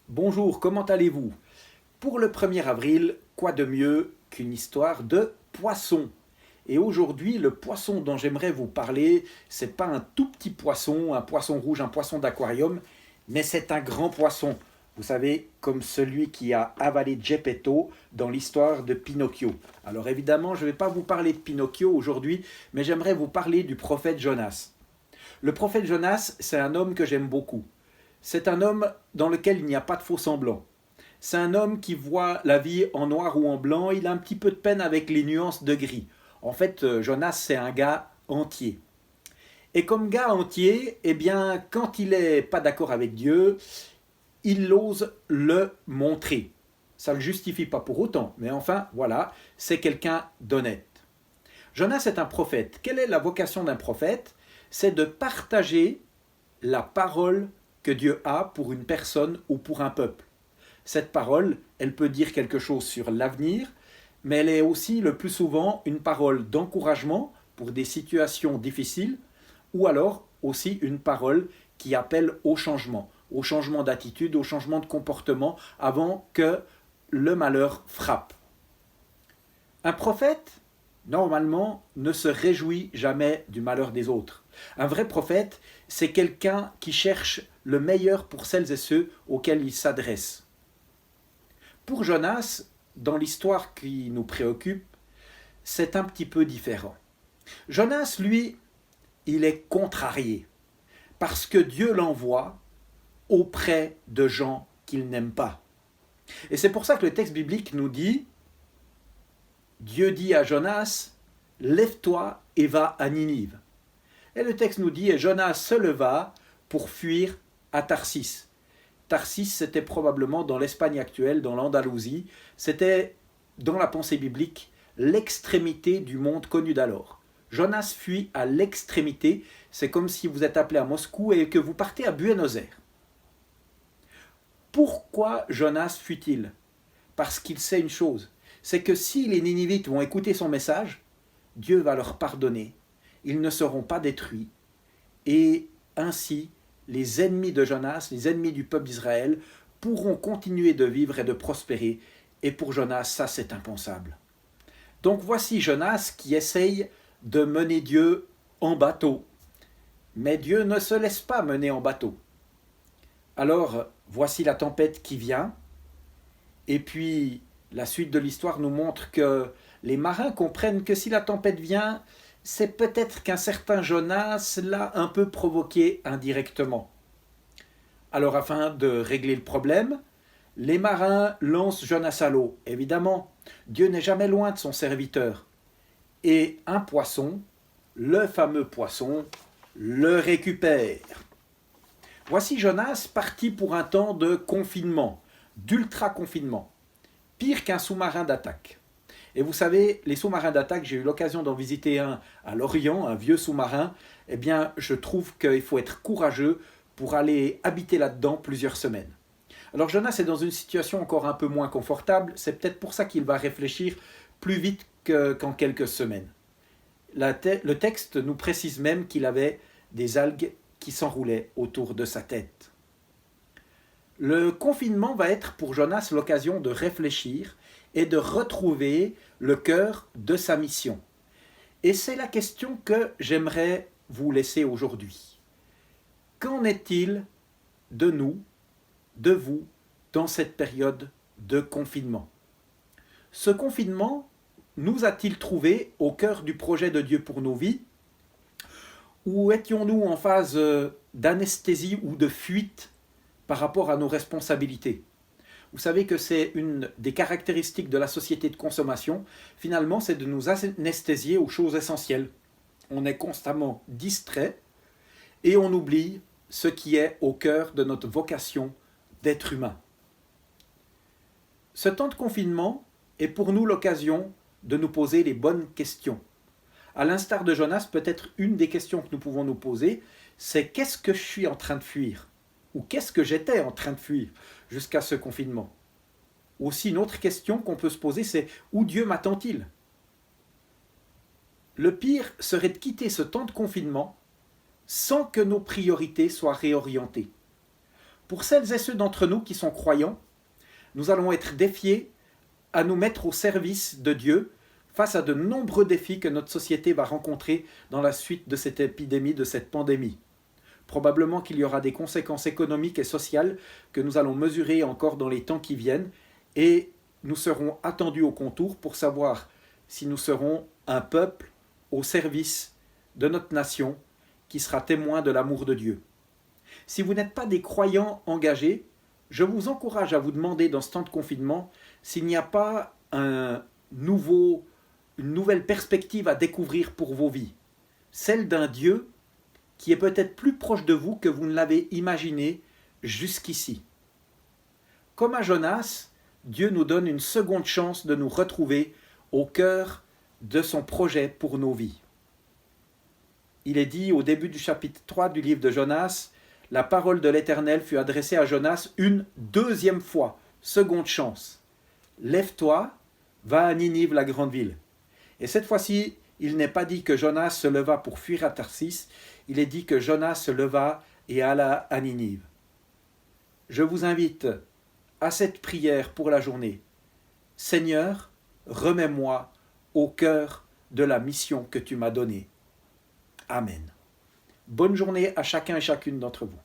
Bonjour, comment allez-vous? Pour le 1er avril, quoi de mieux qu'une histoire de poisson? Et aujourd'hui, le poisson dont j'aimerais vous parler, c'est pas un tout petit poisson, un poisson rouge, un poisson d'aquarium, mais c'est un grand poisson. Vous savez, comme celui qui a avalé Geppetto dans l'histoire de Pinocchio. Alors évidemment, je ne vais pas vous parler de Pinocchio aujourd'hui, mais j'aimerais vous parler du prophète Jonas. Le prophète Jonas, c'est un homme que j'aime beaucoup. C'est un homme dans lequel il n'y a pas de faux semblants. C'est un homme qui voit la vie en noir ou en blanc, il a un petit peu de peine avec les nuances de gris. En fait, Jonas, c'est un gars entier. Et comme gars entier, eh bien, quand il n'est pas d'accord avec Dieu, il ose le montrer. Ça ne le justifie pas pour autant, mais enfin, voilà, c'est quelqu'un d'honnête. Jonas est un prophète. Quelle est la vocation d'un prophète? C'est de partager la parole que Dieu a pour une personne ou pour un peuple. Cette parole, elle peut dire quelque chose sur l'avenir, mais elle est aussi le plus souvent une parole d'encouragement pour des situations difficiles, ou alors aussi une parole qui appelle au changement d'attitude, au changement de comportement avant que le malheur frappe. Un prophète, normalement, ne se réjouit jamais du malheur des autres. Un vrai prophète, c'est quelqu'un qui cherche le meilleur pour celles et ceux auxquels il s'adresse. Pour Jonas, dans l'histoire qui nous préoccupe, c'est un petit peu différent. Jonas, lui, il est contrarié parce que Dieu l'envoie auprès de gens qu'il n'aime pas. Et c'est pour ça que le texte biblique nous dit, Dieu dit à Jonas, « Lève-toi et va à Ninive ». Et le texte nous dit, et Jonas se leva pour fuir à Tarsis. Tarsis, c'était probablement dans l'Espagne actuelle, dans l'Andalousie. C'était, dans la pensée biblique, l'extrémité du monde connu d'alors. Jonas fuit à l'extrémité. C'est comme si vous êtes appelé à Moscou et que vous partez à Buenos Aires. Pourquoi Jonas fuit-il? Parce qu'il sait une chose, c'est que si les Ninivites vont écouter son message, Dieu va leur pardonner. Ils ne seront pas détruits. Et ainsi, les ennemis de Jonas, les ennemis du peuple d'Israël, pourront continuer de vivre et de prospérer. Et pour Jonas, ça c'est impensable. Donc voici Jonas qui essaye de mener Dieu en bateau. Mais Dieu ne se laisse pas mener en bateau. Alors, voici la tempête qui vient. Et puis, la suite de l'histoire nous montre que les marins comprennent que si la tempête vient, c'est peut-être qu'un certain Jonas l'a un peu provoqué indirectement. Alors, afin de régler le problème, les marins lancent Jonas à l'eau. Évidemment, Dieu n'est jamais loin de son serviteur. Et un poisson, le fameux poisson, le récupère. Voici Jonas parti pour un temps de confinement, d'ultra-confinement, pire qu'un sous-marin d'attaque. Et vous savez, les sous-marins d'attaque, j'ai eu l'occasion d'en visiter un à Lorient, un vieux sous-marin. Eh bien, je trouve qu'il faut être courageux pour aller habiter là-dedans plusieurs semaines. Alors Jonas est dans une situation encore un peu moins confortable. C'est peut-être pour ça qu'il va réfléchir plus vite qu'en quelques semaines. Le texte nous précise même qu'il avait des algues qui s'enroulaient autour de sa tête. Le confinement va être pour Jonas l'occasion de réfléchir et de retrouver le cœur de sa mission. Et c'est la question que j'aimerais vous laisser aujourd'hui. Qu'en est-il de nous, de vous, dans cette période de confinement? Ce confinement nous a-t-il trouvé au cœur du projet de Dieu pour nos vies? Ou étions-nous en phase d'anesthésie ou de fuite par rapport à nos responsabilités? Vous savez que c'est une des caractéristiques de la société de consommation, finalement, c'est de nous anesthésier aux choses essentielles. On est constamment distrait et on oublie ce qui est au cœur de notre vocation d'être humain. Ce temps de confinement est pour nous l'occasion de nous poser les bonnes questions. À l'instar de Jonas, peut-être une des questions que nous pouvons nous poser, c'est qu'est-ce que je suis en train de fuir? Ou qu'est-ce que j'étais en train de fuir jusqu'à ce confinement? Aussi, une autre question qu'on peut se poser, c'est où Dieu m'attend-il? Le pire serait de quitter ce temps de confinement sans que nos priorités soient réorientées. Pour celles et ceux d'entre nous qui sont croyants, nous allons être défiés à nous mettre au service de Dieu face à de nombreux défis que notre société va rencontrer dans la suite de cette épidémie, de cette pandémie. Probablement qu'il y aura des conséquences économiques et sociales que nous allons mesurer encore dans les temps qui viennent et nous serons attendus au contour pour savoir si nous serons un peuple au service de notre nation qui sera témoin de l'amour de Dieu. Si vous n'êtes pas des croyants engagés, je vous encourage à vous demander dans ce temps de confinement s'il n'y a pas une nouvelle perspective à découvrir pour vos vies, celle d'un Dieu qui est peut-être plus proche de vous que vous ne l'avez imaginé jusqu'ici. Comme à Jonas, Dieu nous donne une seconde chance de nous retrouver au cœur de son projet pour nos vies. Il est dit au début du chapitre 3 du livre de Jonas, la parole de l'Éternel fut adressée à Jonas une deuxième fois, seconde chance. Lève-toi, va à Ninive, la grande ville. Et cette fois-ci, il n'est pas dit que Jonas se leva pour fuir à Tarsis, il est dit que Jonas se leva et alla à Ninive. Je vous invite à cette prière pour la journée. Seigneur, remets-moi au cœur de la mission que tu m'as donnée. Amen. Bonne journée à chacun et chacune d'entre vous.